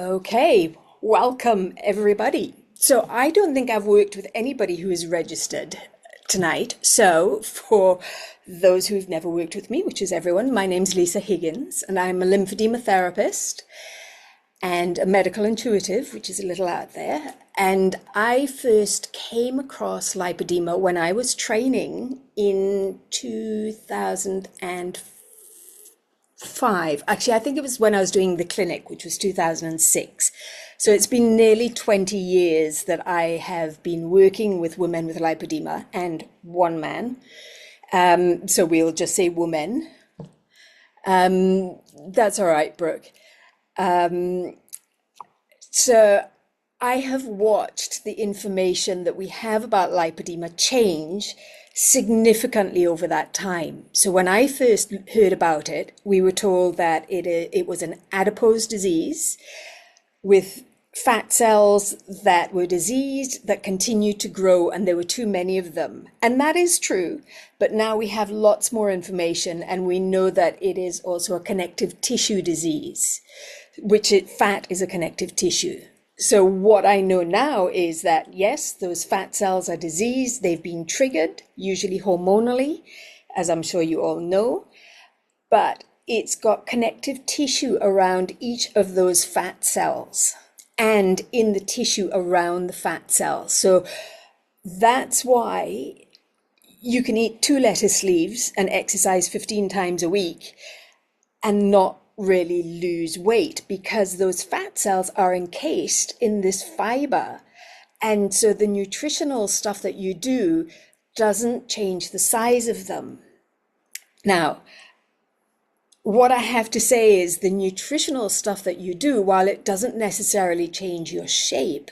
Okay, welcome everybody. So I don't think I've worked with anybody who is registered tonight. So for those who've never worked with me, which is everyone, my name's Lisa Higgins and I'm a lymphedema therapist and a medical intuitive, which is a little out there. And I first came across lipedema when I was training in 2004. Actually, I think it was when I was doing the clinic, which was 2006. So it's been nearly 20 years that I have been working with women with lipedema and one man. So we'll just say woman. That's all right, Brooke. So I have watched the information that we have about lipedema change significantly over that time. So when I first heard about it, we were told that it was an adipose disease with fat cells that were diseased, that continued to grow, and there were too many of them. And that is true, but now we have lots more information, and we know that it is also a connective tissue disease, fat is a connective tissue. So what I know now is that, yes, those fat cells are diseased. They've been triggered, usually hormonally, as I'm sure you all know, but it's got connective tissue around each of those fat cells and in the tissue around the fat cells. So that's why you can eat 2 lettuce leaves and exercise 15 times a week and not really lose weight, because those fat cells are encased in this fiber. And so the nutritional stuff that you do doesn't change the size of them. Now, what I have to say is the nutritional stuff that you do, while it doesn't necessarily change your shape,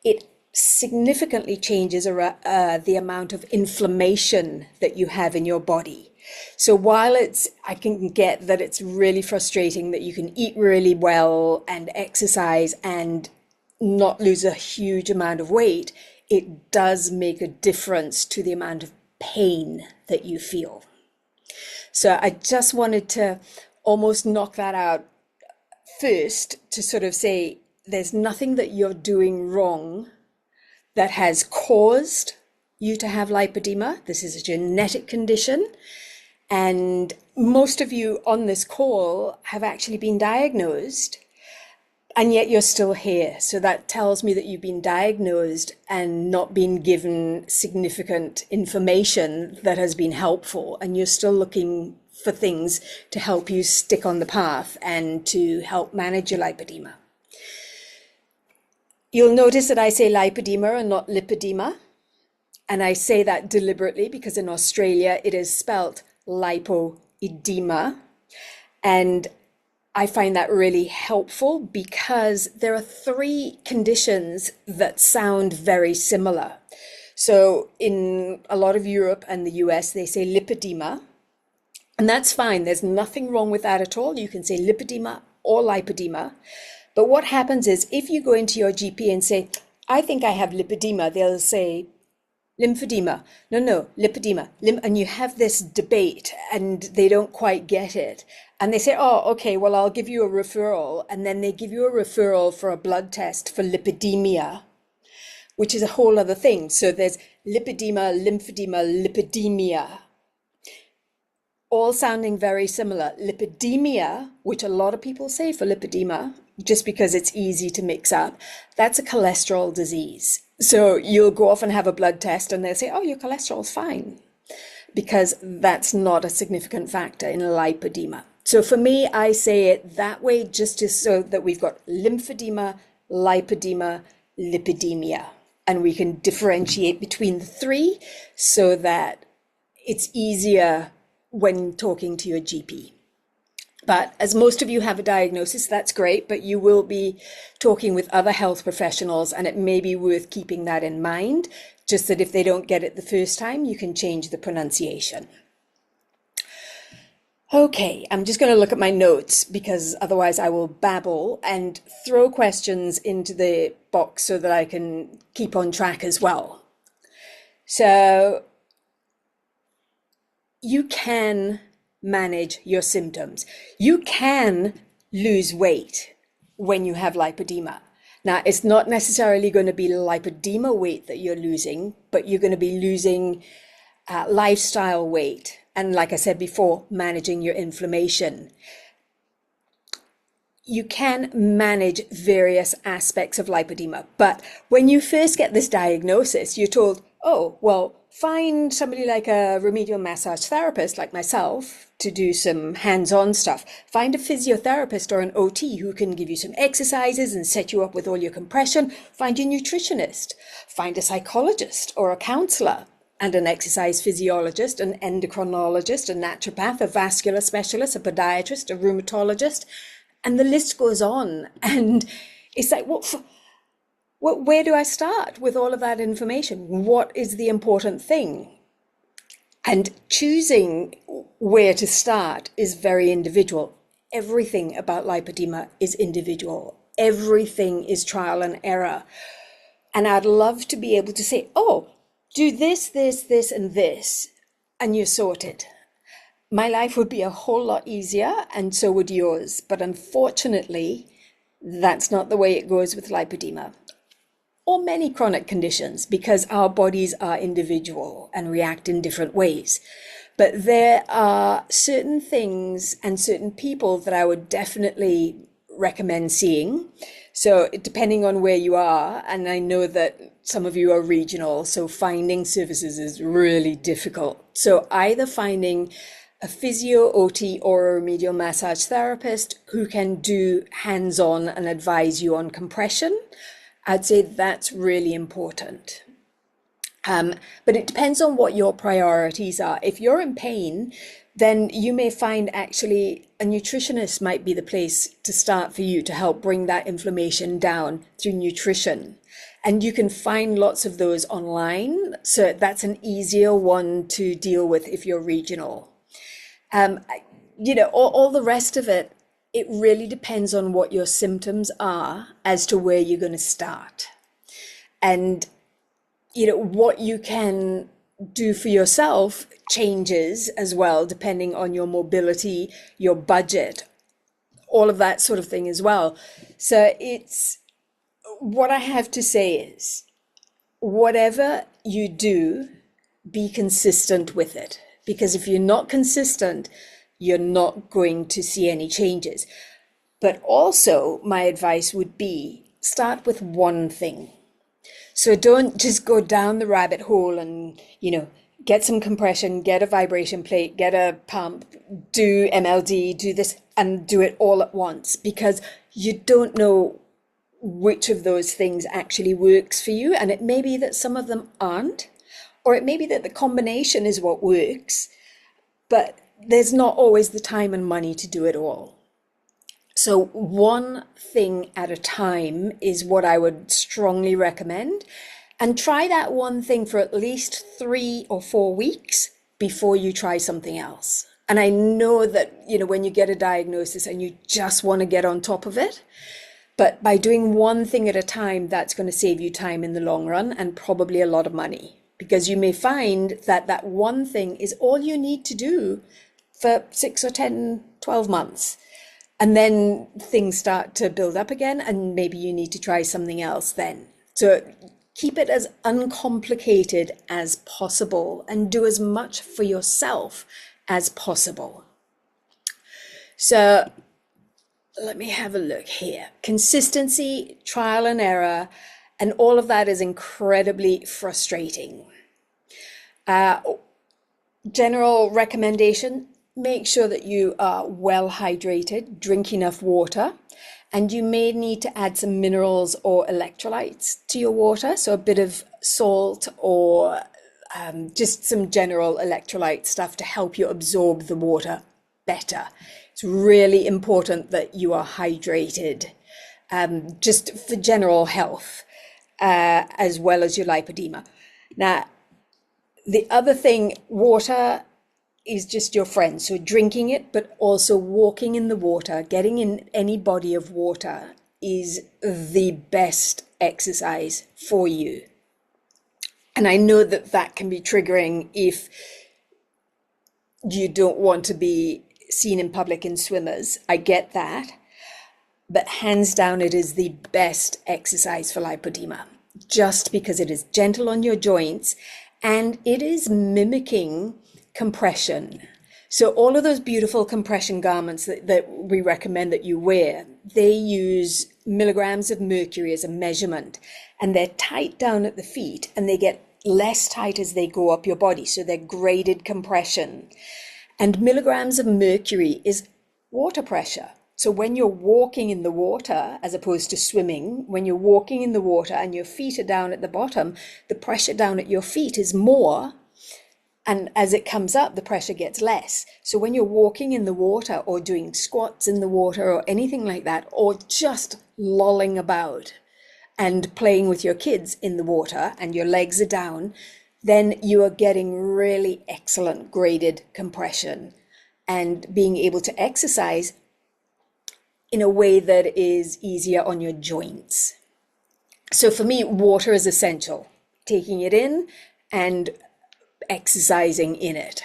it significantly changes the amount of inflammation that you have in your body. So while I can get that it's really frustrating that you can eat really well and exercise and not lose a huge amount of weight, it does make a difference to the amount of pain that you feel. So I just wanted to almost knock that out first, to sort of say there's nothing that you're doing wrong that has caused you to have lipedema. This is a genetic condition. And most of you on this call have actually been diagnosed, and yet you're still here. So that tells me that you've been diagnosed and not been given significant information that has been helpful, and you're still looking for things to help you stick on the path and to help manage your lipedema. You'll notice that I say lipedema and not lipedema. And I say that deliberately because in Australia it is spelt lipoedema, and I find that really helpful because there are 3 conditions that sound very similar. So in a lot of Europe and the US, they say lipedema, and that's fine. There's nothing wrong with that at all. You can say lipedema or lipedema. But what happens is if you go into your GP and say, I think I have lipedema, they'll say, lymphedema. No, lipedema. And you have this debate and they don't quite get it. And they say, oh, okay, well, I'll give you a referral. And then they give you a referral for a blood test for lipidemia, which is a whole other thing. So there's lipedema, lymphedema, lipidemia, all sounding very similar. Lipidemia, which a lot of people say for lipedema, just because it's easy to mix up, that's a cholesterol disease. So you'll go off and have a blood test and they'll say, oh, your cholesterol's fine, because that's not a significant factor in lipedema. So for me, I say it that way just so that we've got lymphedema, lipedema, lipidemia, and we can differentiate between the 3 so that it's easier when talking to your GP. But as most of you have a diagnosis, that's great, but you will be talking with other health professionals, and it may be worth keeping that in mind, just that if they don't get it the first time, you can change the pronunciation. Okay, I'm just going to look at my notes because otherwise I will babble and throw questions into the box so that I can keep on track as well. So you can manage your symptoms. You can lose weight. when you have lipedema. Now, it's not necessarily going to be lipedema weight that you're losing, but you're going to be losing lifestyle weight. And like I said before, managing your inflammation. You can manage various aspects of lipedema, but when you first get this diagnosis, you're told, oh, well, find somebody like a remedial massage therapist like myself to do some hands-on stuff. Find a physiotherapist or an OT who can give you some exercises and set you up with all your compression. Find your nutritionist. Find a psychologist or a counselor and an exercise physiologist, an endocrinologist, a naturopath, a vascular specialist, a podiatrist, a rheumatologist. And the list goes on. And it's like, where do I start with all of that information? What is the important thing? And choosing where to start is very individual. Everything about lipedema is individual. Everything is trial and error. And I'd love to be able to say, oh, do this, this, this, and this, and you're sorted. My life would be a whole lot easier, and so would yours. But unfortunately, that's not the way it goes with lipedema or many chronic conditions, because our bodies are individual and react in different ways. But there are certain things and certain people that I would definitely recommend seeing. So depending on where you are, and I know that some of you are regional, so finding services is really difficult. So either finding a physio, OT, or a remedial massage therapist who can do hands-on and advise you on compression, I'd say that's really important. But it depends on what your priorities are. If you're in pain, then you may find actually a nutritionist might be the place to start for you to help bring that inflammation down through nutrition. And you can find lots of those online. So that's an easier one to deal with if you're regional. All the rest of it, it really depends on what your symptoms are as to where you're going to start. And, what you can do for yourself changes as well, depending on your mobility, your budget, all of that sort of thing as well. So what I have to say is, whatever you do, be consistent with it. Because if you're not consistent, you're not going to see any changes. But also, my advice would be, start with one thing. So don't just go down the rabbit hole and, get some compression, get a vibration plate, get a pump, do MLD, do this, and do it all at once, because you don't know which of those things actually works for you. And it may be that some of them aren't, or it may be that the combination is what works, but there's not always the time and money to do it all. So one thing at a time is what I would strongly recommend. And try that one thing for at least 3 or 4 weeks before you try something else. And I know that, when you get a diagnosis and you just want to get on top of it, but by doing one thing at a time, that's going to save you time in the long run and probably a lot of money. Because you may find that that one thing is all you need to do for 6 or 10, 12 months. And then things start to build up again, and maybe you need to try something else then. So keep it as uncomplicated as possible and do as much for yourself as possible. So let me have a look here. Consistency, trial and error, and all of that is incredibly frustrating. General recommendation, make sure that you are well hydrated, drink enough water, and you may need to add some minerals or electrolytes to your water. So a bit of salt or just some general electrolyte stuff to help you absorb the water better. It's really important that you are hydrated, just for general health, as well as your lipedema. Now, the other thing, water is just your friend. So drinking it, but also walking in the water, getting in any body of water is the best exercise for you. And I know that that can be triggering if you don't want to be seen in public in swimmers. I get that. but hands down, it is the best exercise for lipodema, just because it is gentle on your joints and it is mimicking compression. So all of those beautiful compression garments that we recommend that you wear, they use milligrams of mercury as a measurement, and they're tight down at the feet and they get less tight as they go up your body. So they're graded compression. And milligrams of mercury is water pressure. So when you're walking in the water, as opposed to swimming, when you're walking in the water and your feet are down at the bottom, the pressure down at your feet is more. And as it comes up, the pressure gets less. So when you're walking in the water or doing squats in the water or anything like that, or just lolling about and playing with your kids in the water and your legs are down, then you are getting really excellent graded compression and being able to exercise in a way that is easier on your joints. So for me, water is essential. Taking it in and exercising in it.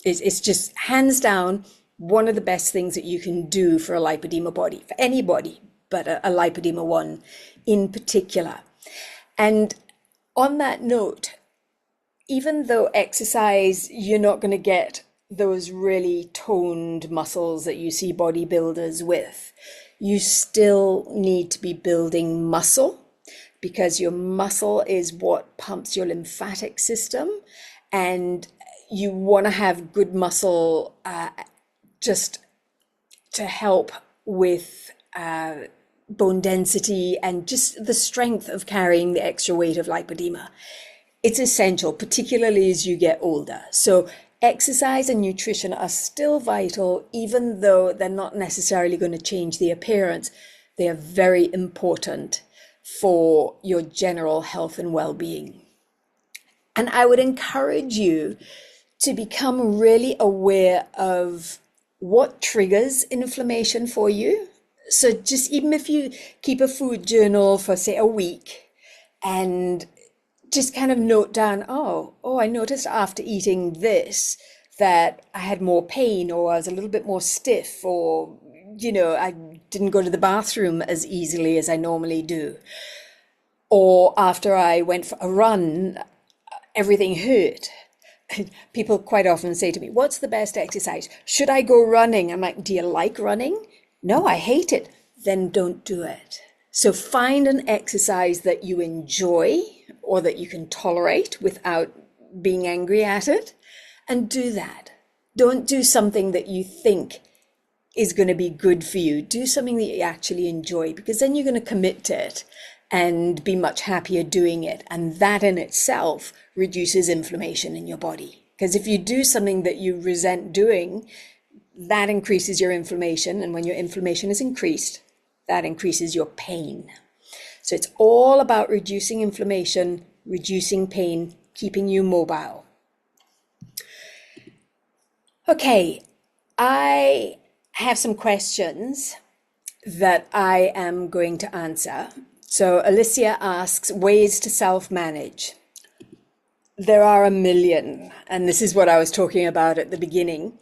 It's just hands down one of the best things that you can do for a lipedema body, for anybody, but a lipedema one in particular. And on that note, even though exercise, you're not going to get those really toned muscles that you see bodybuilders with, you still need to be building muscle, because your muscle is what pumps your lymphatic system, and you want to have good muscle just to help with bone density and just the strength of carrying the extra weight of lipedema. It's essential, particularly as you get older. So exercise and nutrition are still vital, even though they're not necessarily going to change the appearance. They are very important for your general health and well-being. And I would encourage you to become really aware of what triggers inflammation for you. So just even if you keep a food journal for, say, a week, and just kind of note down, oh, I noticed after eating this that I had more pain, or I was a little bit more stiff, or, I didn't go to the bathroom as easily as I normally do. Or after I went for a run, everything hurt. People quite often say to me, what's the best exercise? Should I go running? I'm like, do you like running? No, I hate it. Then don't do it. So find an exercise that you enjoy or that you can tolerate without being angry at it, and do that. Don't do something that you think is going to be good for you. Do something that you actually enjoy, because then you're going to commit to it and be much happier doing it. And that in itself reduces inflammation in your body. Because if you do something that you resent doing, that increases your inflammation. And when your inflammation is increased, that increases your pain. So it's all about reducing inflammation, reducing pain, keeping you mobile. Okay, I have some questions that I am going to answer. So Alicia asks, ways to self-manage. There are a million, and this is what I was talking about at the beginning.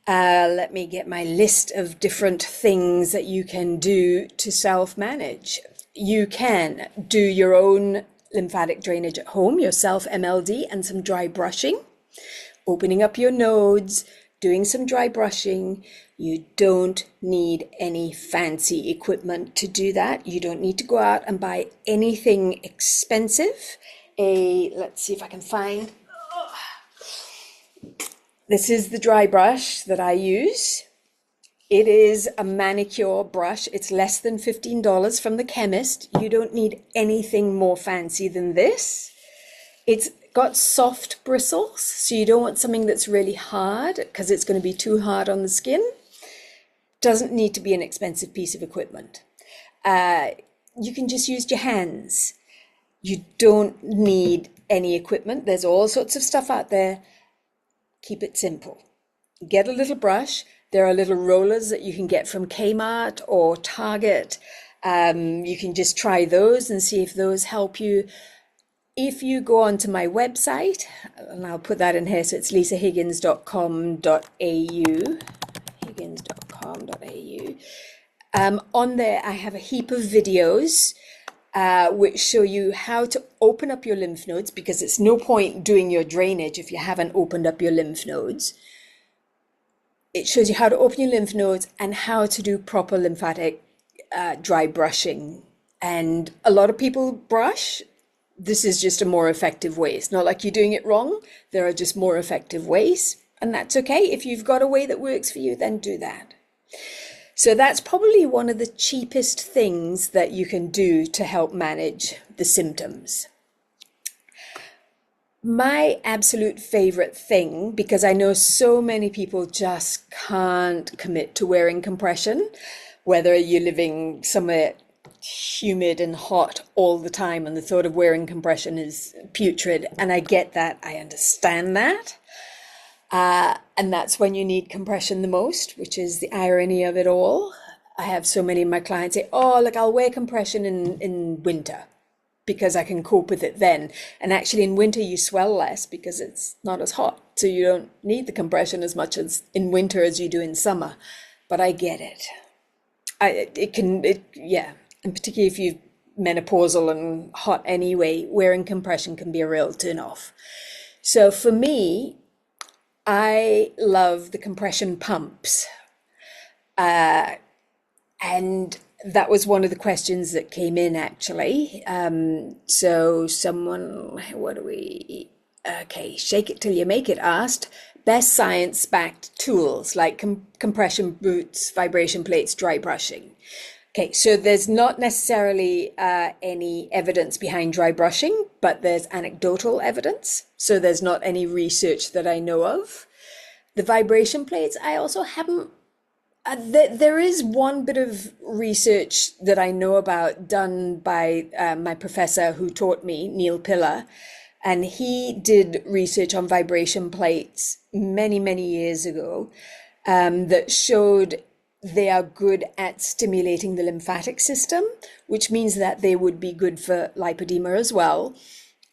Let me get my list of different things that you can do to self-manage. You can do your own lymphatic drainage at home, your self-MLD, and some dry brushing, opening up your nodes, doing some dry brushing. You don't need any fancy equipment to do that. You don't need to go out and buy anything expensive. Let's see if I can find. This is the dry brush that I use. It is a manicure brush. It's less than $15 from the chemist. You don't need anything more fancy than this. It's got soft bristles, so you don't want something that's really hard, because it's going to be too hard on the skin. Doesn't need to be an expensive piece of equipment. You can just use your hands. You don't need any equipment. There's all sorts of stuff out there. Keep it simple. Get a little brush. There are little rollers that you can get from Kmart or Target. You can just try those and see if those help you. If you go onto my website, and I'll put that in here, so it's lisahiggins.com.au, higgins.com.au. On there, I have a heap of videos which show you how to open up your lymph nodes, because it's no point doing your drainage if you haven't opened up your lymph nodes. It shows you how to open your lymph nodes and how to do proper lymphatic dry brushing. And a lot of people brush. This is just a more effective way. It's not like you're doing it wrong. There are just more effective ways, and that's okay. If you've got a way that works for you, then do that. So that's probably one of the cheapest things that you can do to help manage the symptoms. My absolute favorite thing, because I know so many people just can't commit to wearing compression, whether you're living somewhere humid and hot all the time and the thought of wearing compression is putrid. And I get that. I understand that. And that's when you need compression the most, which is the irony of it all. I have so many of my clients say, oh, look, I'll wear compression in winter because I can cope with it then. And actually in winter you swell less because it's not as hot. So you don't need the compression as much as in winter as you do in summer. But I get it. Yeah. And particularly if you're menopausal and hot anyway, wearing compression can be a real turn off. So for me, I love the compression pumps. And that was one of the questions that came in actually. So someone, Shake It Till You Make It asked, best science-backed tools like compression boots, vibration plates, dry brushing. Okay, so there's not necessarily any evidence behind dry brushing, but there's anecdotal evidence. So there's not any research that I know of. The vibration plates, I also haven't. There is one bit of research that I know about done by my professor who taught me, Neil Pillar, and he did research on vibration plates many, many years ago that showed they are good at stimulating the lymphatic system, which means that they would be good for lipedema as well.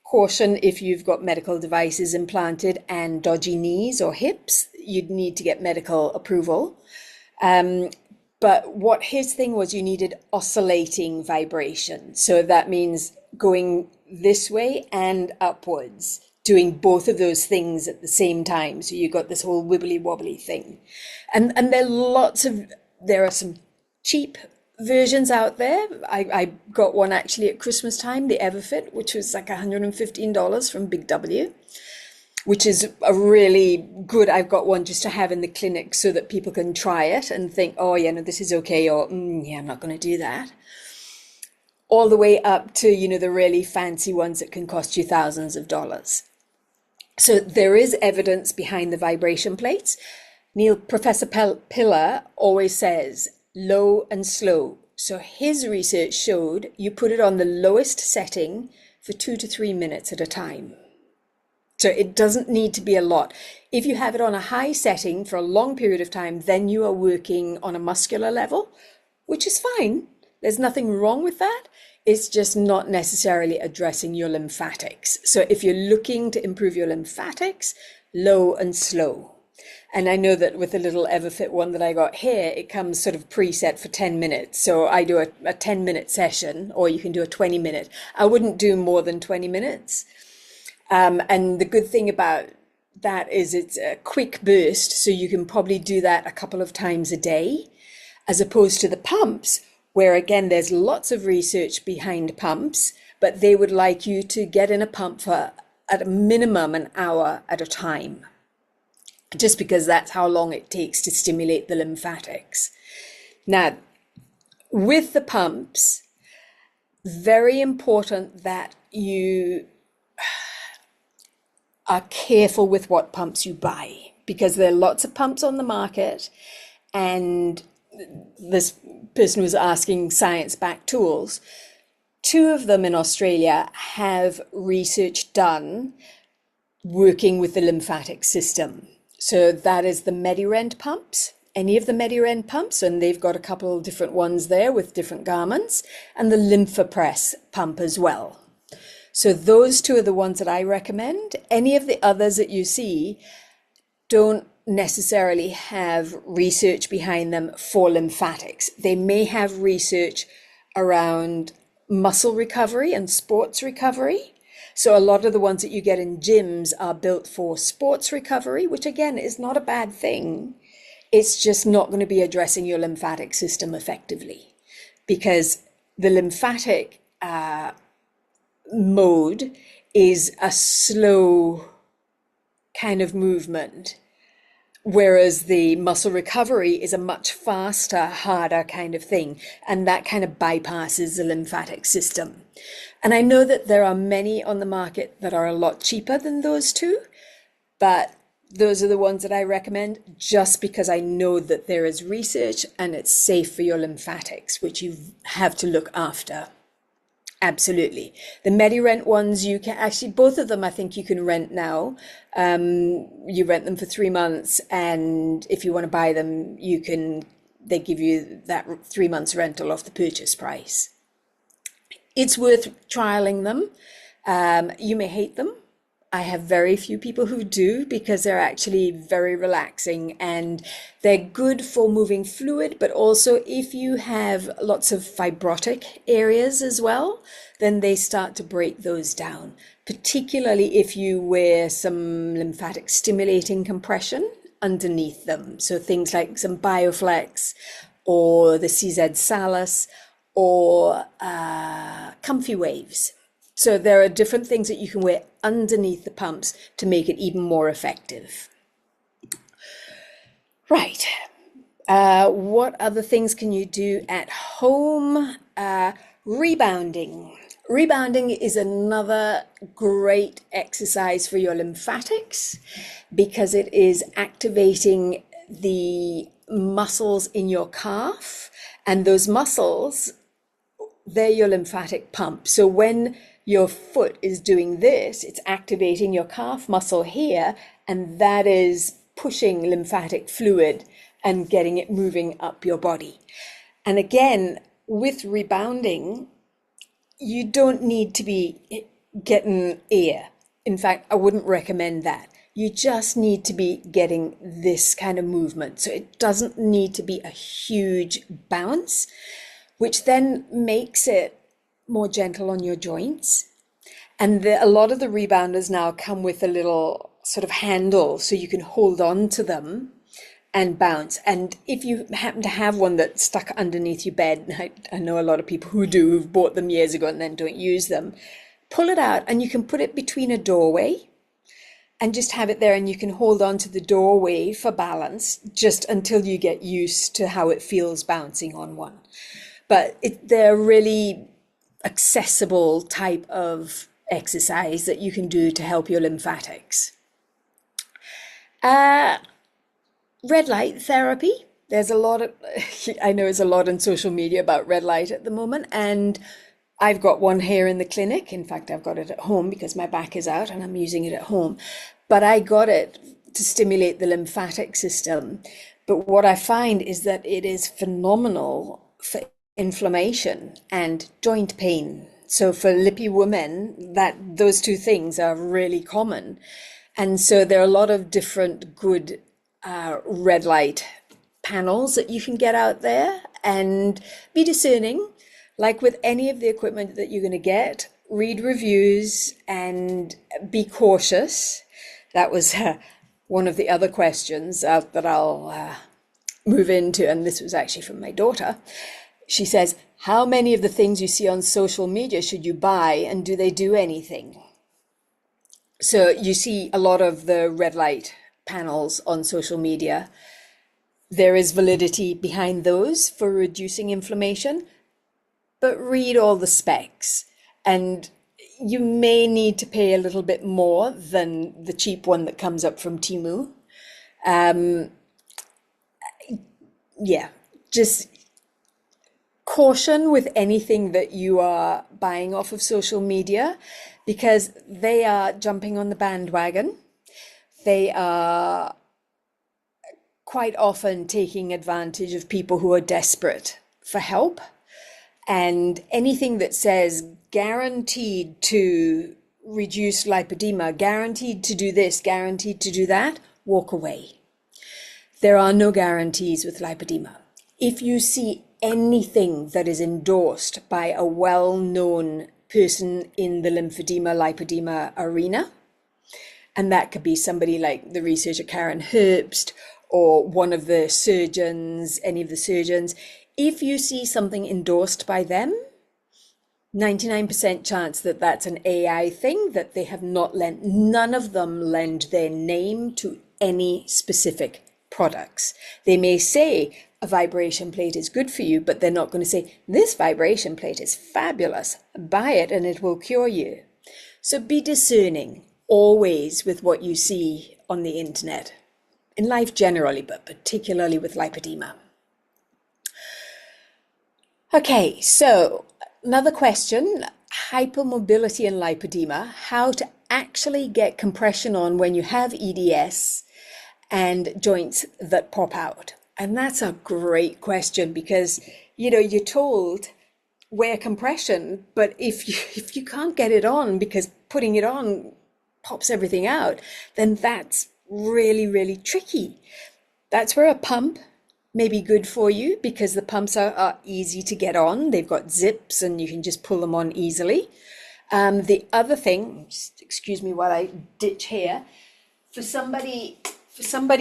Caution, if you've got medical devices implanted and dodgy knees or hips, you'd need to get medical approval. But what his thing was, you needed oscillating vibration. So that means going this way and upwards, doing both of those things at the same time. So you got this whole wibbly wobbly thing. And there are some cheap versions out there. I got one actually at Christmas time, the Everfit, which was like $115 from Big W, which is a really good, I've got one just to have in the clinic so that people can try it and think, oh yeah, no, this is okay, or yeah, I'm not going to do that. All the way up to, the really fancy ones that can cost you thousands of dollars. So there is evidence behind the vibration plates. Professor Pillar always says low and slow. So his research showed you put it on the lowest setting for 2 to 3 minutes at a time. So it doesn't need to be a lot. If you have it on a high setting for a long period of time, then you are working on a muscular level, which is fine. There's nothing wrong with that. It's just not necessarily addressing your lymphatics. So if you're looking to improve your lymphatics, low and slow. And I know that with the little Everfit one that I got here, it comes sort of preset for 10 minutes. So I do a 10-minute session, or you can do a 20-minute. I wouldn't do more than 20 minutes. And the good thing about that is it's a quick burst. So you can probably do that a couple of times a day, as opposed to the pumps, where again, there's lots of research behind pumps, but they would like you to get in a pump for at a minimum an hour at a time, just because that's how long it takes to stimulate the lymphatics. Now, with the pumps, very important that you are careful with what pumps you buy, because there are lots of pumps on the market, and this person was asking science-backed tools. 2 of them in Australia have research done working with the lymphatic system. So that is the MediRent pumps, any of the MediRent pumps, and they've got a couple of different ones there with different garments, and the LymphaPress pump as well. So those 2 are the ones that I recommend. Any of the others that you see, don't necessarily have research behind them for lymphatics. They may have research around muscle recovery and sports recovery. So a lot of the ones that you get in gyms are built for sports recovery, which again is not a bad thing. It's just not going to be addressing your lymphatic system effectively, because the lymphatic mode is a slow kind of movement, whereas the muscle recovery is a much faster, harder kind of thing, and that kind of bypasses the lymphatic system. And I know that there are many on the market that are a lot cheaper than those two, but those are the ones that I recommend just because I know that there is research and it's safe for your lymphatics, which you have to look after. Absolutely. The MediRent ones, you can actually, both of them, I think you can rent now. You rent them for 3 months, and if you want to buy them, they give you that 3 months rental off the purchase price. It's worth trialing them. You may hate them. I have very few people who do, because they're actually very relaxing and they're good for moving fluid, but also if you have lots of fibrotic areas as well, then they start to break those down, particularly if you wear some lymphatic stimulating compression underneath them. So things like some Bioflex or the CZ Salus or Comfy Waves. So there are different things that you can wear underneath the pumps to make it even more effective. Right. What other things can you do at home? Rebounding. Rebounding is another great exercise for your lymphatics because it is activating the muscles in your calf, and those muscles, they're your lymphatic pump. So when your foot is doing this, it's activating your calf muscle here, and that is pushing lymphatic fluid and getting it moving up your body. And again, with rebounding, you don't need to be getting air. In fact, I wouldn't recommend that. You just need to be getting this kind of movement. So it doesn't need to be a huge bounce, which then makes it more gentle on your joints. And a lot of the rebounders now come with a little sort of handle so you can hold on to them and bounce. And if you happen to have one that's stuck underneath your bed, I know a lot of people who do, who've bought them years ago and then don't use them, pull it out and you can put it between a doorway and just have it there, and you can hold on to the doorway for balance just until you get used to how it feels bouncing on one. But they're really accessible type of exercise that you can do to help your lymphatics. Red light therapy. There's a lot of, I know there's a lot on social media about red light at the moment, and I've got one here in the clinic. In fact, I've got it at home because my back is out and I'm using it at home. But I got it to stimulate the lymphatic system. But what I find is that it is phenomenal for inflammation and joint pain. So for lippy women, those two things are really common. And so there are a lot of different good red light panels that you can get out there, and be discerning. Like with any of the equipment that you're going to get, read reviews and be cautious. That was one of the other questions that I'll move into, and this was actually from my daughter. She says, how many of the things you see on social media should you buy, and do they do anything? So you see a lot of the red light panels on social media. There is validity behind those for reducing inflammation, but read all the specs, and you may need to pay a little bit more than the cheap one that comes up from Temu. Yeah, just caution with anything that you are buying off of social media, because they are jumping on the bandwagon. They are quite often taking advantage of people who are desperate for help. And anything that says guaranteed to reduce lipedema, guaranteed to do this, guaranteed to do that, walk away. There are no guarantees with lipedema. If you see anything that is endorsed by a well-known person in the lipedema arena, and that could be somebody like the researcher Karen Herbst or one of the surgeons, any of the surgeons, if you see something endorsed by them, 99% chance that that's an AI thing, that they have not lent, none of them lend their name to any specific products. They may say a vibration plate is good for you, but they're not going to say, this vibration plate is fabulous, buy it and it will cure you. So be discerning always with what you see on the internet, in life generally, but particularly with lipedema. Okay, so another question, hypermobility and lipedema, how to actually get compression on when you have EDS and joints that pop out. And that's a great question because, you're told wear compression, but if you can't get it on because putting it on pops everything out, then that's really, really tricky. That's where a pump may be good for you because the pumps are easy to get on. They've got zips and you can just pull them on easily. The other thing, just excuse me while I ditch here, for somebody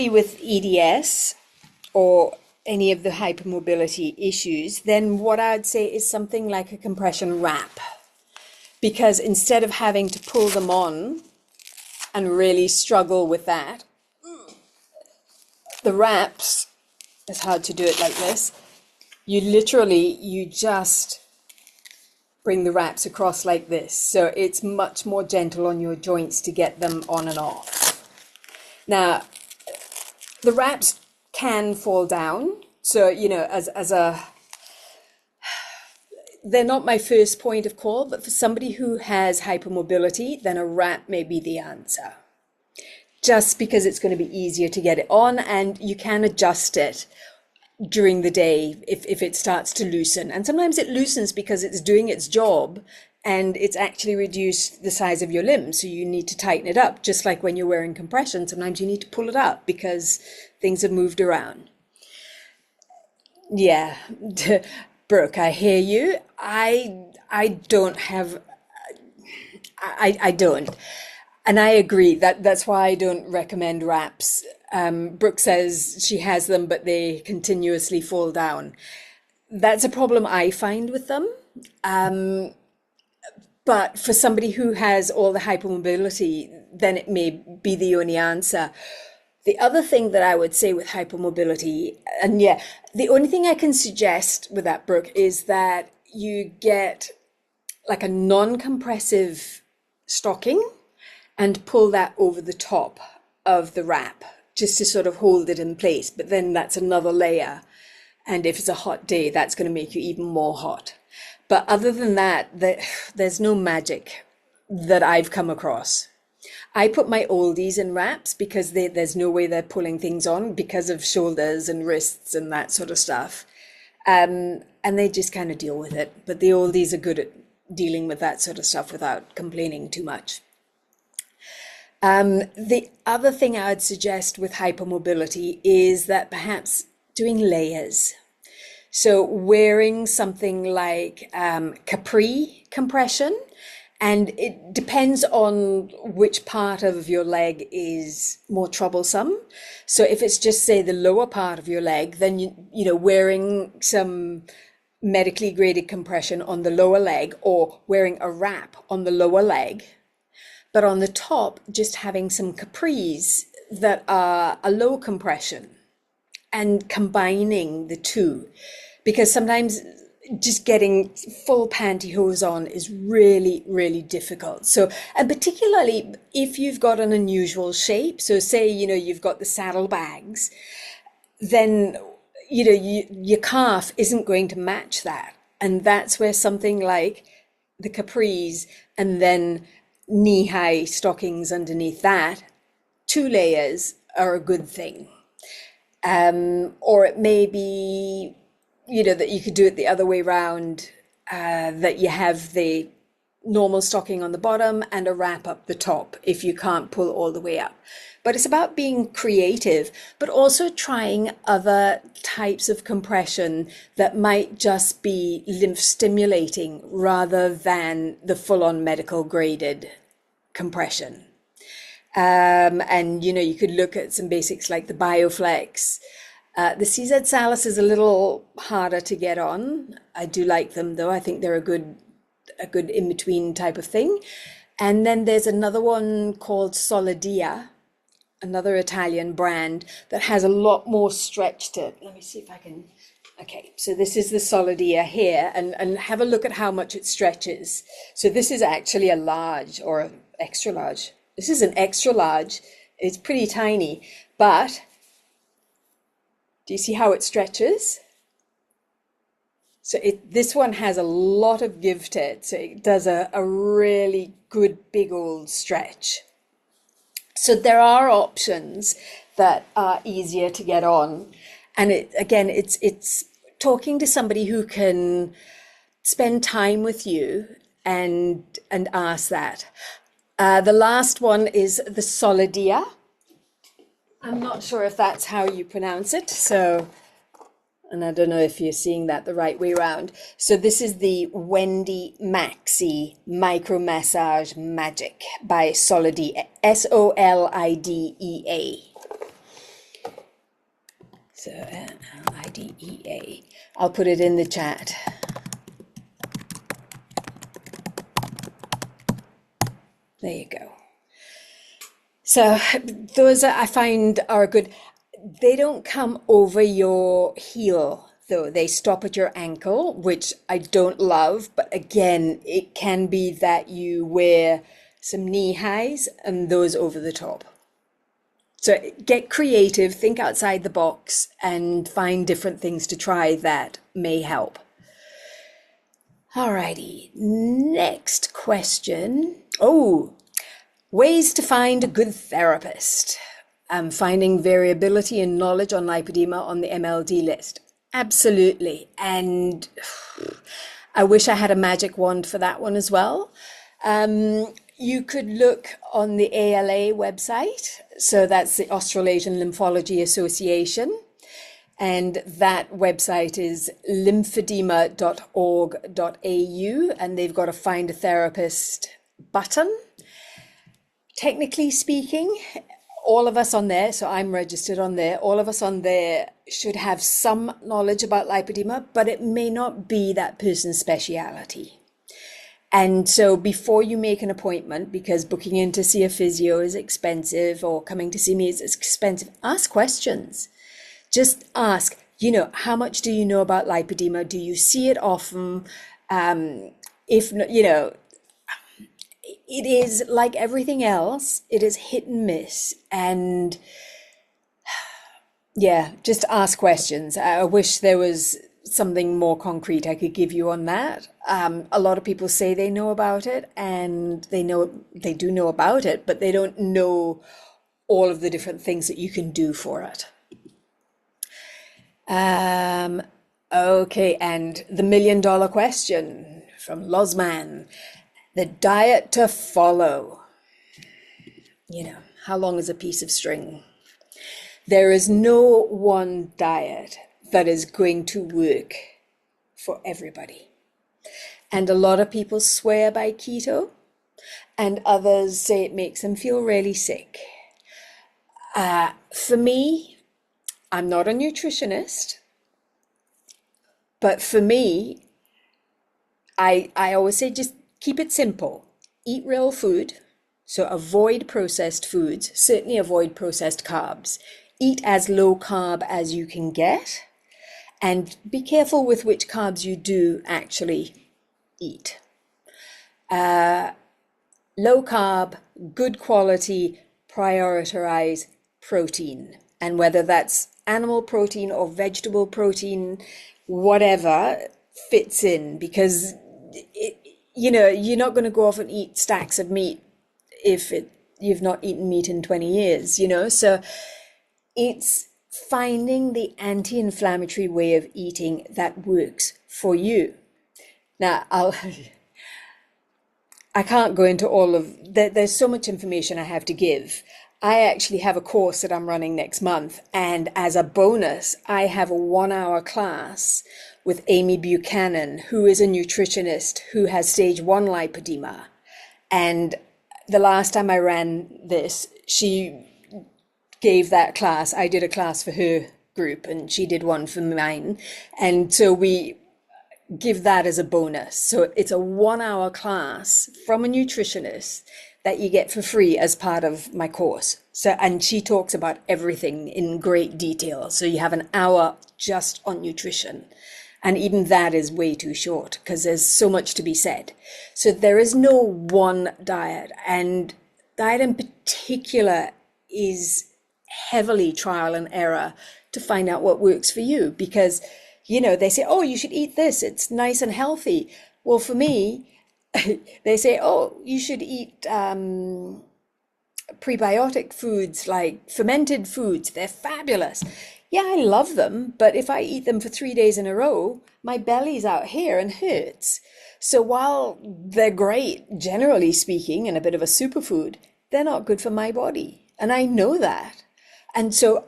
with EDS or any of the hypermobility issues, then what I'd say is something like a compression wrap. Because instead of having to pull them on and really struggle with that, the wraps, it's hard to do it like this, you just bring the wraps across like this. So it's much more gentle on your joints to get them on and off. Now, the wraps can fall down. So, they're not my first point of call, but for somebody who has hypermobility, then a wrap may be the answer. Just because it's going to be easier to get it on and you can adjust it during the day if it starts to loosen. And sometimes it loosens because it's doing its job and it's actually reduced the size of your limb. So you need to tighten it up. Just like when you're wearing compression, sometimes you need to pull it up because things have moved around. Yeah, Brooke, I hear you. I don't. And I agree that's why I don't recommend wraps. Brooke says she has them, but they continuously fall down. That's a problem I find with them. But for somebody who has all the hypermobility, then it may be the only answer. The other thing that I would say with hypermobility, and yeah, the only thing I can suggest with that, Brooke, is that you get like a non-compressive stocking and pull that over the top of the wrap just to sort of hold it in place. But then that's another layer. And if it's a hot day, that's going to make you even more hot. But other than that, there's no magic that I've come across. I put my oldies in wraps because there's no way they're pulling things on because of shoulders and wrists and that sort of stuff. And they just kind of deal with it. But the oldies are good at dealing with that sort of stuff without complaining too much. The other thing I would suggest with hypermobility is that perhaps doing layers. So wearing something like capri compression, and it depends on which part of your leg is more troublesome. So if it's just, say, the lower part of your leg, then wearing some medically graded compression on the lower leg or wearing a wrap on the lower leg. But on the top, just having some capris that are a low compression and combining the two. Because sometimes just getting full pantyhose on is really, really difficult. So, and particularly if you've got an unusual shape, so say, you've got the saddlebags, then, your calf isn't going to match that. And that's where something like the capris and then knee-high stockings underneath that, 2 layers are a good thing. Or it may be, that you could do it the other way around, that you have the normal stocking on the bottom and a wrap up the top if you can't pull all the way up. But it's about being creative, but also trying other types of compression that might just be lymph stimulating rather than the full-on medical graded compression. And you could look at some basics like the Bioflex. The CZ Salus is a little harder to get on. I do like them though. I think they're a good in-between type of thing. And then there's another one called Solidia, another Italian brand that has a lot more stretch to it. Let me see if I can. Okay, so this is the Solidia here, and have a look at how much it stretches. So this is actually a large or an extra large. This is an extra large. It's pretty tiny, but do you see how it stretches? So this one has a lot of give to it. So it does a really good big old stretch. So there are options that are easier to get on. And it's talking to somebody who can spend time with you and ask that. The last one is the Solidia. I'm not sure if that's how you pronounce it. And I don't know if you're seeing that the right way around. So this is the Wendy Maxi Micro Massage Magic by Solidea, Solidea. So Lidea. I'll put it in the chat. There you go. So those I find are good. They don't come over your heel, though. They stop at your ankle, which I don't love. But again, it can be that you wear some knee highs and those over the top. So get creative, think outside the box, and find different things to try that may help. Alrighty, next question. Oh, ways to find a good therapist. Finding variability in knowledge on lipedema on the MLD list. Absolutely. And I wish I had a magic wand for that one as well. You could look on the ALA website. So that's the Australasian Lymphology Association. And that website is lymphedema.org.au. And they've got a find a therapist button. Technically speaking, all of us on there, so I'm registered on there, all of us on there should have some knowledge about lipedema, but it may not be that person's speciality. And so before you make an appointment, because booking in to see a physio is expensive or coming to see me is expensive, ask questions. Just ask, how much do you know about lipedema? Do you see it often? If it is like everything else, it is hit and miss. And yeah, just ask questions. I wish there was something more concrete I could give you on that. A lot of people say they know about it, and they do know about it, but they don't know all of the different things that you can do for it. Okay, and the $1 million question from Lozman. The diet to follow. How long is a piece of string? There is no one diet that is going to work for everybody. And a lot of people swear by keto, and others say it makes them feel really sick. For me, I'm not a nutritionist, but for me, I always say just keep it simple. Eat real food. So avoid processed foods. Certainly avoid processed carbs. Eat as low carb as you can get. And be careful with which carbs you do actually eat. Low carb, good quality, prioritize protein. And whether that's animal protein or vegetable protein, whatever fits in, because you're not going to go off and eat stacks of meat if you've not eaten meat in 20 years, So it's finding the anti-inflammatory way of eating that works for you. Now, I can't go into all of there's so much information I have to give. I actually have a course that I'm running next month, and as a bonus, I have a 1 hour class with Amy Buchanan, who is a nutritionist who has stage 1 lipedema. And the last time I ran this, she gave that class. I did a class for her group and she did one for mine. And so we give that as a bonus. So it's a 1 hour class from a nutritionist that you get for free as part of my course. So, and she talks about everything in great detail. So you have an hour just on nutrition. And even that is way too short because there's so much to be said. So there is no one diet, and diet in particular is heavily trial and error to find out what works for you, because they say, oh, you should eat this, it's nice and healthy. Well, for me, they say, oh, you should eat prebiotic foods, like fermented foods, they're fabulous. Yeah, I love them, but if I eat them for 3 days in a row, my belly's out here and hurts. So while they're great, generally speaking, and a bit of a superfood, they're not good for my body. And I know that. And so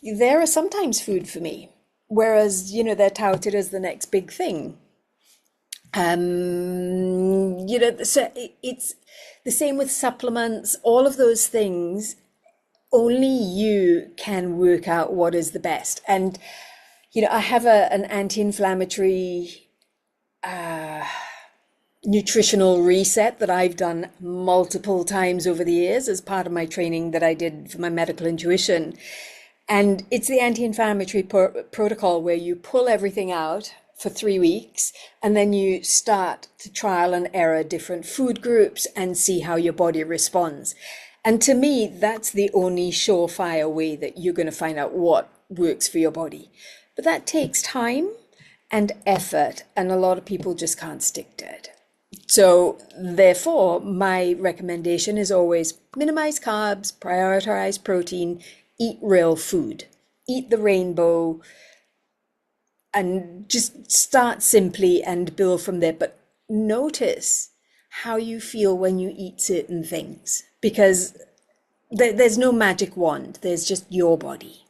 they're sometimes food for me, whereas, they're touted as the next big thing. So it's the same with supplements, all of those things. Only you can work out what is the best. And, I have an anti-inflammatory nutritional reset that I've done multiple times over the years as part of my training that I did for my medical intuition. And it's the anti-inflammatory protocol where you pull everything out for 3 weeks and then you start to trial and error different food groups and see how your body responds. And to me, that's the only surefire way that you're going to find out what works for your body. But that takes time and effort, and a lot of people just can't stick to it. So therefore, my recommendation is always minimize carbs, prioritize protein, eat real food, eat the rainbow, and just start simply and build from there. But notice how you feel when you eat certain things, because there's no magic wand, there's just your body.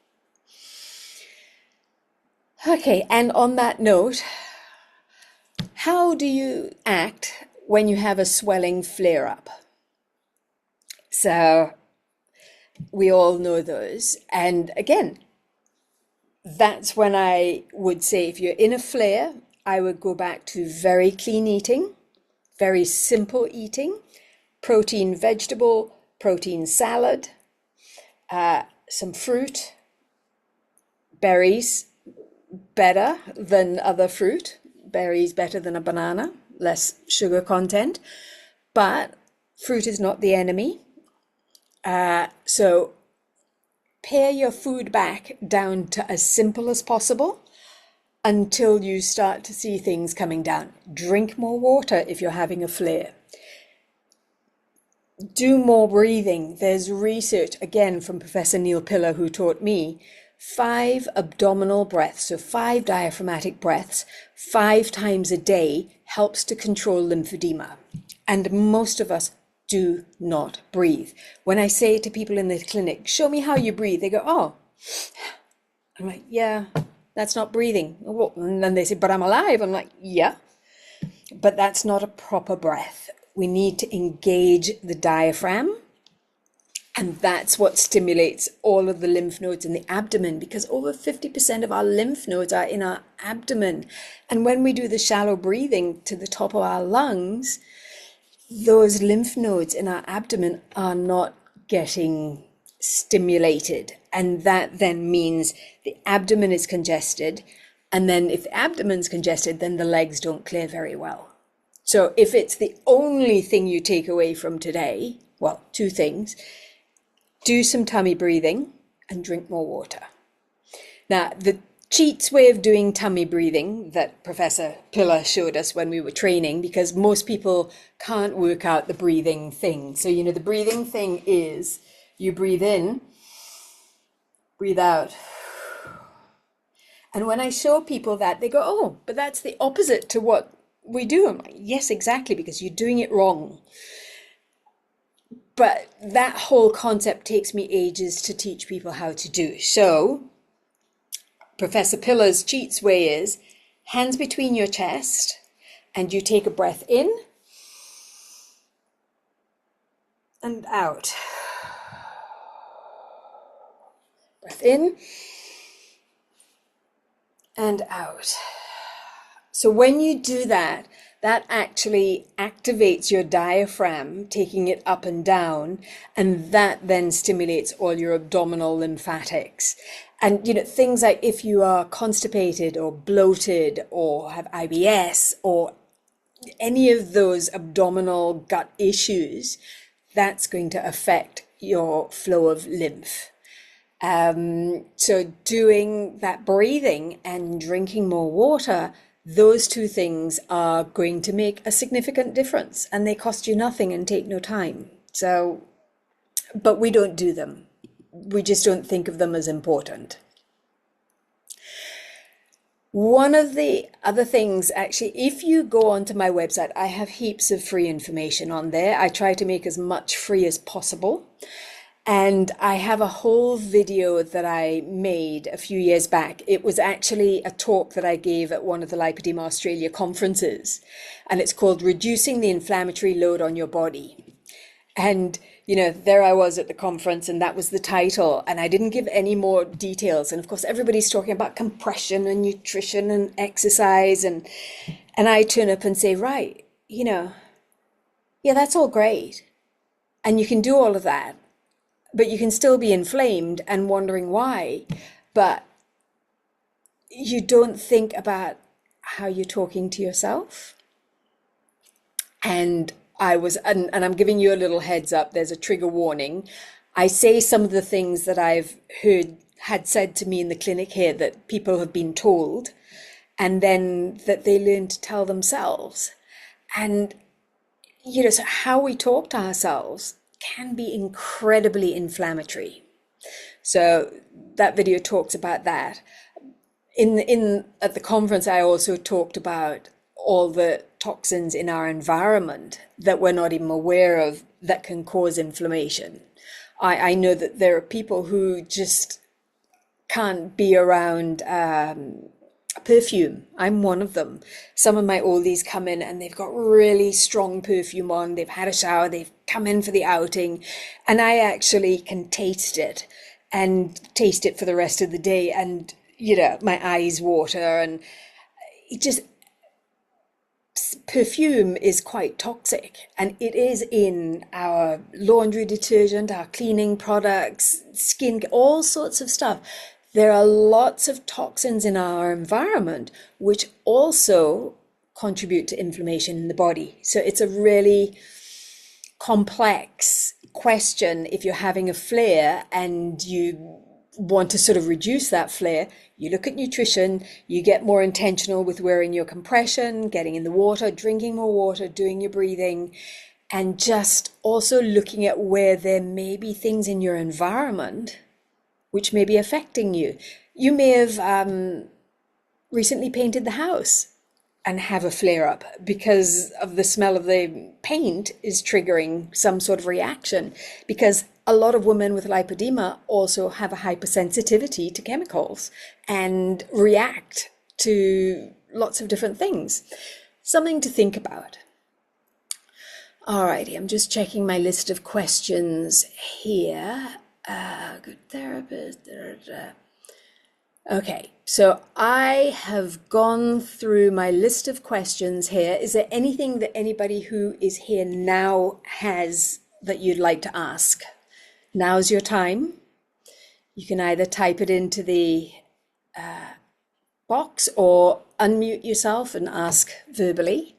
Okay, and on that note, how do you act when you have a swelling flare up? So we all know those. And again, that's when I would say, if you're in a flare, I would go back to very clean eating, very simple eating, protein vegetable, protein salad, some fruit, berries, better than other fruit. Berries better than a banana, less sugar content, but fruit is not the enemy. So pare your food back down to as simple as possible until you start to see things coming down. Drink more water if you're having a flare. Do more breathing. There's research, again, from Professor Neil Pillar, who taught me 5 abdominal breaths, so 5 diaphragmatic breaths, 5 times a day helps to control lymphedema. And most of us do not breathe. When I say to people in the clinic, show me how you breathe, they go, oh. I'm like, yeah, that's not breathing. And then they say, but I'm alive. I'm like, yeah, but that's not a proper breath. We need to engage the diaphragm. And that's what stimulates all of the lymph nodes in the abdomen, because over 50% of our lymph nodes are in our abdomen. And when we do the shallow breathing to the top of our lungs, those lymph nodes in our abdomen are not getting stimulated. And that then means the abdomen is congested. And then if the abdomen's congested, then the legs don't clear very well. So if it's the only thing you take away from today, well, 2 things. Do some tummy breathing and drink more water. Now, the cheats way of doing tummy breathing that Professor Pillar showed us when we were training, because most people can't work out the breathing thing. So, the breathing thing is you breathe in, breathe out. And when I show people that, they go, oh, but that's the opposite to what we do. I'm like, yes, exactly, because you're doing it wrong. But that whole concept takes me ages to teach people how to do. So Professor Pillar's cheats way is hands between your chest, and you take a breath in and out. Breath in and out. So when you do that, that actually activates your diaphragm, taking it up and down, and that then stimulates all your abdominal lymphatics. And things like if you are constipated or bloated or have IBS or any of those abdominal gut issues, that's going to affect your flow of lymph. So doing that breathing and drinking more water, those two things are going to make a significant difference, and they cost you nothing and take no time. So, but we don't do them. We just don't think of them as important. One of the other things, actually, if you go onto my website, I have heaps of free information on there. I try to make as much free as possible. And I have a whole video that I made a few years back. It was actually a talk that I gave at one of the Lipoedema Australia conferences. And it's called Reducing the Inflammatory Load on Your Body. And, there I was at the conference, and that was the title. And I didn't give any more details. And of course, everybody's talking about compression and nutrition and exercise. And I turn up and say, right, yeah, that's all great. And you can do all of that. But you can still be inflamed and wondering why. But you don't think about how you're talking to yourself. And I'm giving you a little heads up, there's a trigger warning. I say some of the things that I've had said to me in the clinic here that people have been told, and then that they learn to tell themselves. And, so how we talk to ourselves can be incredibly inflammatory. So that video talks about that. At the conference, I also talked about all the toxins in our environment that we're not even aware of that can cause inflammation. I know that there are people who just can't be around perfume. I'm one of them. Some of my oldies come in and they've got really strong perfume on. They've had a shower. They've come in for the outing. And I actually can taste it for the rest of the day. And, my eyes water. And it just, perfume is quite toxic. And it is in our laundry detergent, our cleaning products, skin, all sorts of stuff. There are lots of toxins in our environment which also contribute to inflammation in the body. So it's a really complex question. If you're having a flare and you want to sort of reduce that flare, you look at nutrition, you get more intentional with wearing your compression, getting in the water, drinking more water, doing your breathing, and just also looking at where there may be things in your environment which may be affecting you. You may have recently painted the house and have a flare up because of the smell of the paint is triggering some sort of reaction, because a lot of women with lipedema also have a hypersensitivity to chemicals and react to lots of different things. Something to think about. Alrighty, I'm just checking my list of questions here. Good therapist. Okay, so I have gone through my list of questions here. Is there anything that anybody who is here now has that you'd like to ask? Now's your time. You can either type it into the box or unmute yourself and ask verbally.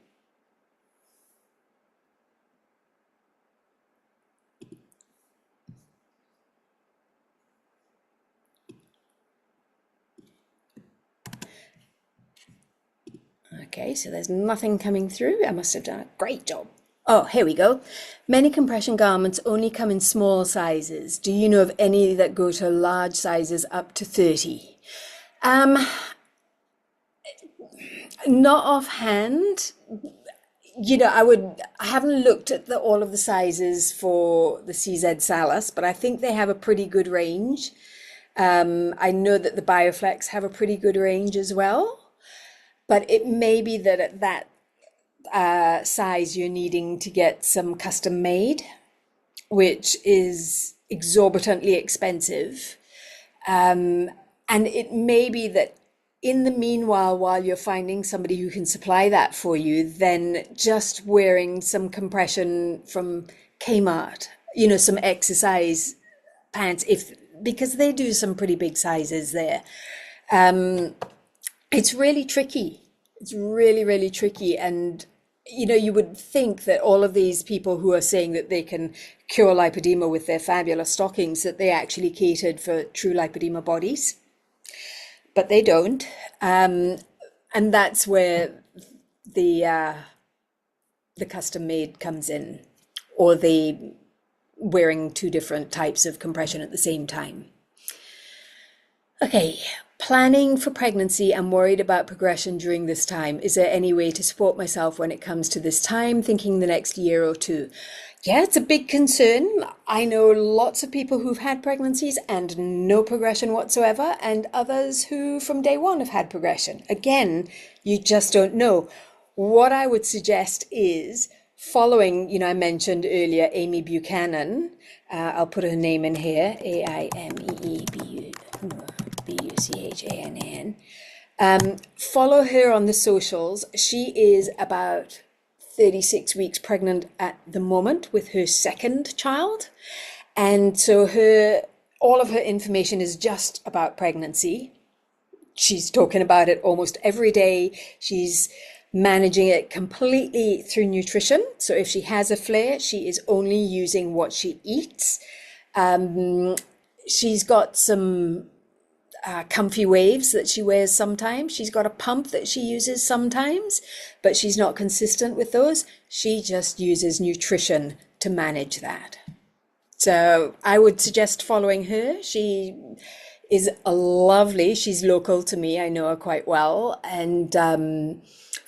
Okay, so there's nothing coming through. I must have done a great job. Oh, here we go. Many compression garments only come in small sizes. Do you know of any that go to large sizes up to 30? Not offhand. I haven't looked at all of the sizes for the CZ Salus, but I think they have a pretty good range. I know that the Bioflex have a pretty good range as well, but it may be that at that size you're needing to get some custom made, which is exorbitantly expensive. And it may be that in the meanwhile, while you're finding somebody who can supply that for you, then just wearing some compression from Kmart, some exercise pants, because they do some pretty big sizes there. It's really tricky. It's really, really tricky. And, you would think that all of these people who are saying that they can cure lipedema with their fabulous stockings, that they actually catered for true lipedema bodies, but they don't. And that's where the custom made comes in, or the wearing two different types of compression at the same time. Okay, planning for pregnancy. I'm worried about progression during this time. Is there any way to support myself when it comes to this time, thinking the next year or two? Yeah, it's a big concern. I know lots of people who've had pregnancies and no progression whatsoever, and others who from day one have had progression. Again, you just don't know. What I would suggest is following, I mentioned earlier Amy Buchanan. I'll put her name in here, AIMEEBUCHANAN. Follow her on the socials. She is about 36 weeks pregnant at the moment with her second child. And so all of her information is just about pregnancy. She's talking about it almost every day. She's managing it completely through nutrition. So if she has a flare, she is only using what she eats. She's got some comfy waves that she wears sometimes. She's got a pump that she uses sometimes, but she's not consistent with those. She just uses nutrition to manage that. So I would suggest following her. She is she's local to me. I know her quite well, and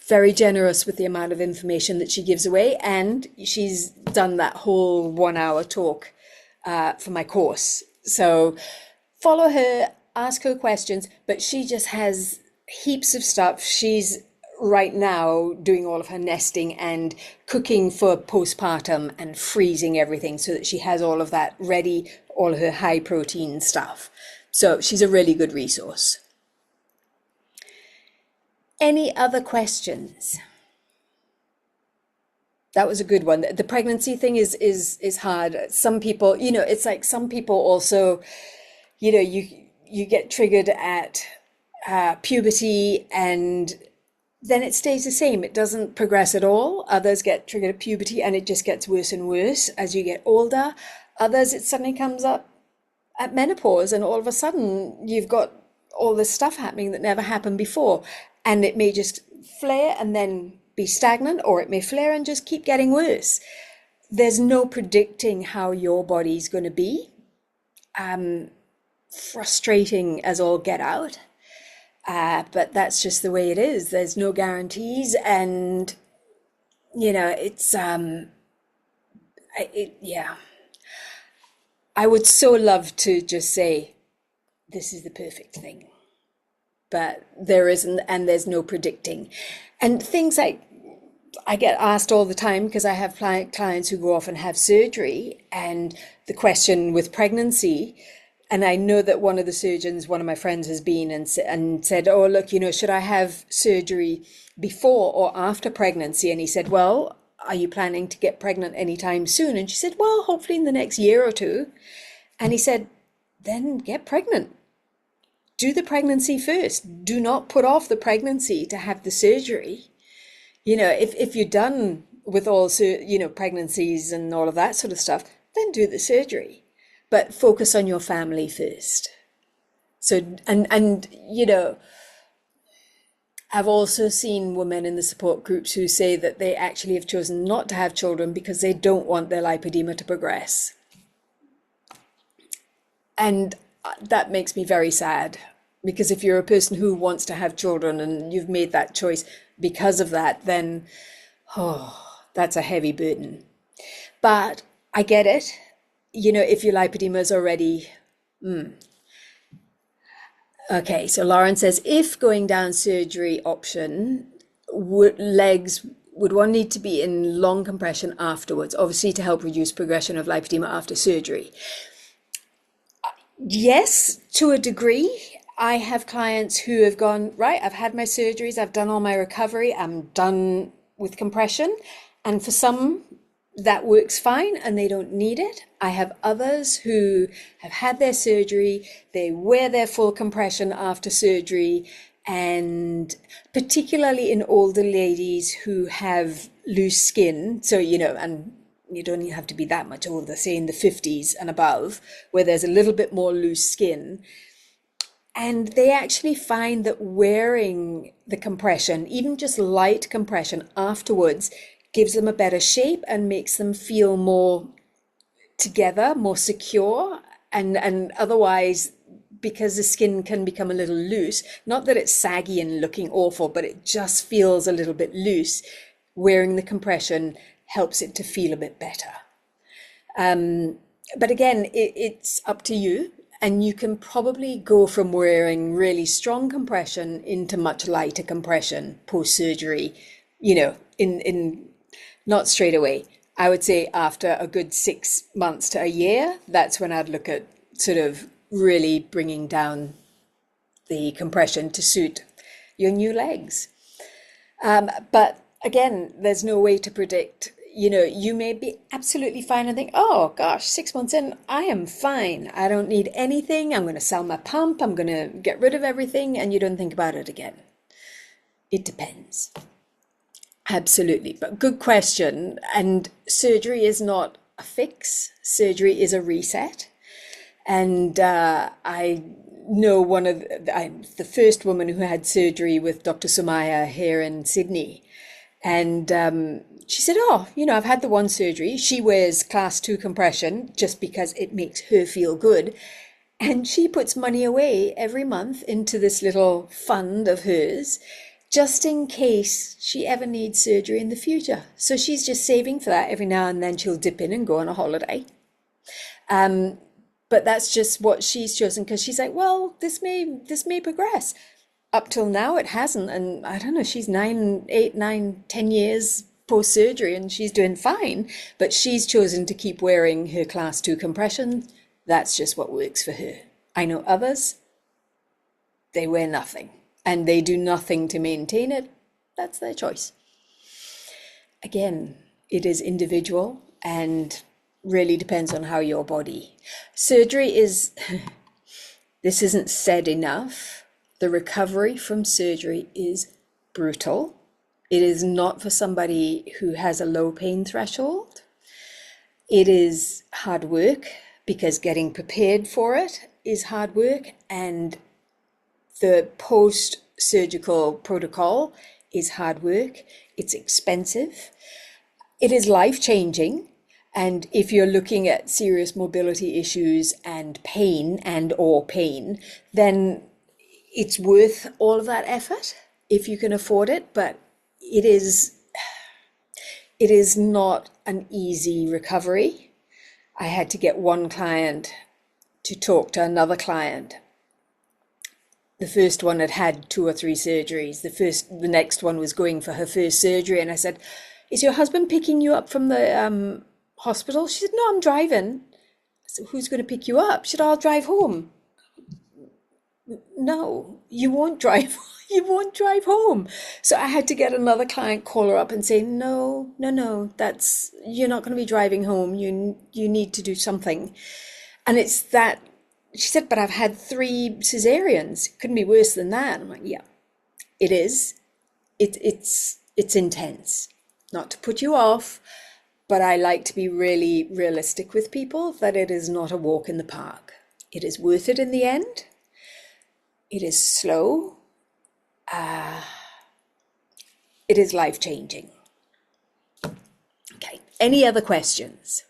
very generous with the amount of information that she gives away. And she's done that whole 1 hour talk for my course. So follow her, ask her questions, but she just has heaps of stuff. She's right now doing all of her nesting and cooking for postpartum and freezing everything so that she has all of that ready, all her high protein stuff. So she's a really good resource. Any other questions? That was a good one. The pregnancy thing is hard. Some people, it's like some people also, you get triggered at puberty and then it stays the same. It doesn't progress at all. Others get triggered at puberty and it just gets worse and worse as you get older. Others, it suddenly comes up at menopause and all of a sudden you've got all this stuff happening that never happened before. And it may just flare and then be stagnant, or it may flare and just keep getting worse. There's no predicting how your body's going to be. Frustrating as all get out. But that's just the way it is. There's no guarantees. And, it's, yeah. I would so love to just say, this is the perfect thing. But there isn't, and there's no predicting. And things like, I get asked all the time because I have clients who go off and have surgery, and the question with pregnancy, and I know that one of the surgeons, one of my friends has been and said, oh, look, should I have surgery before or after pregnancy? And he said, well, are you planning to get pregnant anytime soon? And she said, well, hopefully in the next year or two. And he said, then get pregnant. Do the pregnancy first. Do not put off the pregnancy to have the surgery. If you're done with all, pregnancies and all of that sort of stuff, then do the surgery. But focus on your family first. So, and I've also seen women in the support groups who say that they actually have chosen not to have children because they don't want their lipedema to progress. And that makes me very sad, because if you're a person who wants to have children and you've made that choice, because of that, then, oh, that's a heavy burden. But I get it. You know, if your lipedema is already. Okay, so Lauren says, if going down surgery option, legs would one need to be in long compression afterwards, obviously to help reduce progression of lipedema after surgery? Yes, to a degree. I have clients who have gone, right, I've had my surgeries, I've done all my recovery, I'm done with compression. And for some, that works fine and they don't need it. I have others who have had their surgery, they wear their full compression after surgery, and particularly in older ladies who have loose skin. So, you know, and you don't even have to be that much older, say in the 50s and above, where there's a little bit more loose skin. And they actually find that wearing the compression, even just light compression afterwards, gives them a better shape and makes them feel more together, more secure. And otherwise, because the skin can become a little loose, not that it's saggy and looking awful, but it just feels a little bit loose, wearing the compression helps it to feel a bit better. But again, it's up to you. And you can probably go from wearing really strong compression into much lighter compression post-surgery, you know, in not straight away. I would say after a good 6 months to a year, that's when I'd look at sort of really bringing down the compression to suit your new legs. But again, there's no way to predict. You know, you may be absolutely fine and think, oh gosh, 6 months in, I am fine. I don't need anything. I'm going to sell my pump. I'm going to get rid of everything. And you don't think about it again. It depends. Absolutely. But good question. And surgery is not a fix. Surgery is a reset. And I know the first woman who had surgery with Dr. Sumaya here in Sydney. And she said, oh, you know, I've had the one surgery. She wears class 2 compression just because it makes her feel good. And she puts money away every month into this little fund of hers, just in case she ever needs surgery in the future. So she's just saving for that. Every now and then she'll dip in and go on a holiday. But that's just what she's chosen because she's like, well, this may progress. Up till now, it hasn't. And I don't know, she's 8, 9, 10 years post-surgery and she's doing fine. But she's chosen to keep wearing her class 2 compression. That's just what works for her. I know others, they wear nothing and they do nothing to maintain it. That's their choice. Again, it is individual and really depends on how your body. Surgery is, this isn't said enough. The recovery from surgery is brutal. It is not for somebody who has a low pain threshold. It is hard work because getting prepared for it is hard work, and the post-surgical protocol is hard work. It's expensive. It is life-changing. And if you're looking at serious mobility issues and pain then it's worth all of that effort if you can afford it. But it is not an easy recovery. I had to get one client to talk to another client. The first one had 2 or 3 surgeries. The next one was going for her first surgery. And I said, is your husband picking you up from the hospital? She said, no, I'm driving. I said, who's going to pick you up? She said, I'll drive home. No, you won't drive. You won't drive home. So I had to get another client, call her up and say, no, you're not going to be driving home. You need to do something. And it's that, she said, but I've had 3 cesareans. It couldn't be worse than that. I'm like, yeah, it is. It's intense. Not to put you off, but I like to be really realistic with people that it is not a walk in the park. It is worth it in the end. It is slow. It is life-changing. Okay, any other questions?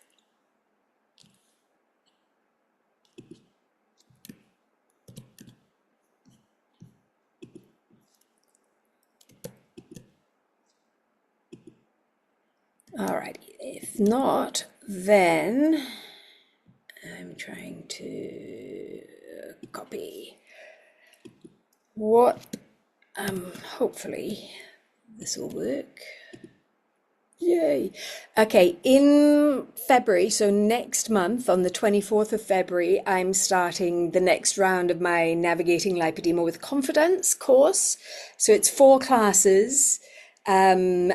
All right. If not, then I'm trying to copy what, hopefully this will work. Yay. Okay, in February, so next month, on the 24th of February, I'm starting the next round of my Navigating Lipedema with Confidence course. So it's 4 classes, and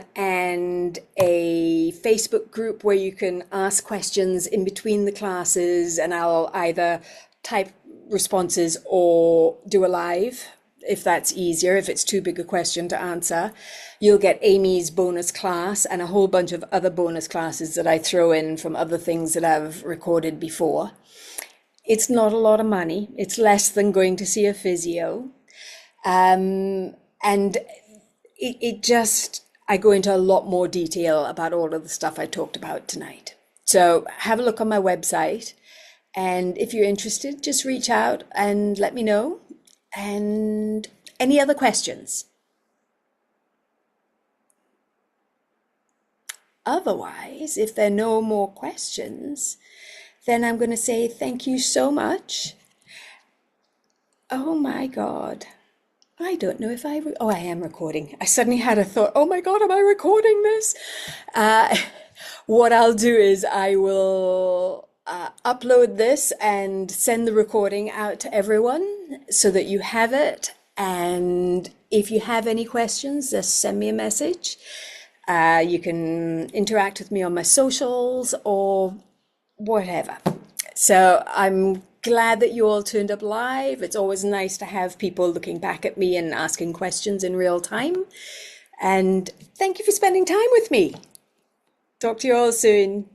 a Facebook group where you can ask questions in between the classes, and I'll either type responses or do a live if that's easier, if it's too big a question to answer. You'll get Amy's bonus class and a whole bunch of other bonus classes that I throw in from other things that I've recorded before. It's not a lot of money. It's less than going to see a physio. And it just, I go into a lot more detail about all of the stuff I talked about tonight. So have a look on my website. And if you're interested, just reach out and let me know. And any other questions? Otherwise, if there are no more questions, then I'm going to say thank you so much. Oh my God. I don't know if oh, I am recording. I suddenly had a thought, oh my God, am I recording this? What I'll do is I will upload this and send the recording out to everyone so that you have it. And if you have any questions, just send me a message. You can interact with me on my socials or whatever. So I'm glad that you all turned up live. It's always nice to have people looking back at me and asking questions in real time. And thank you for spending time with me. Talk to you all soon.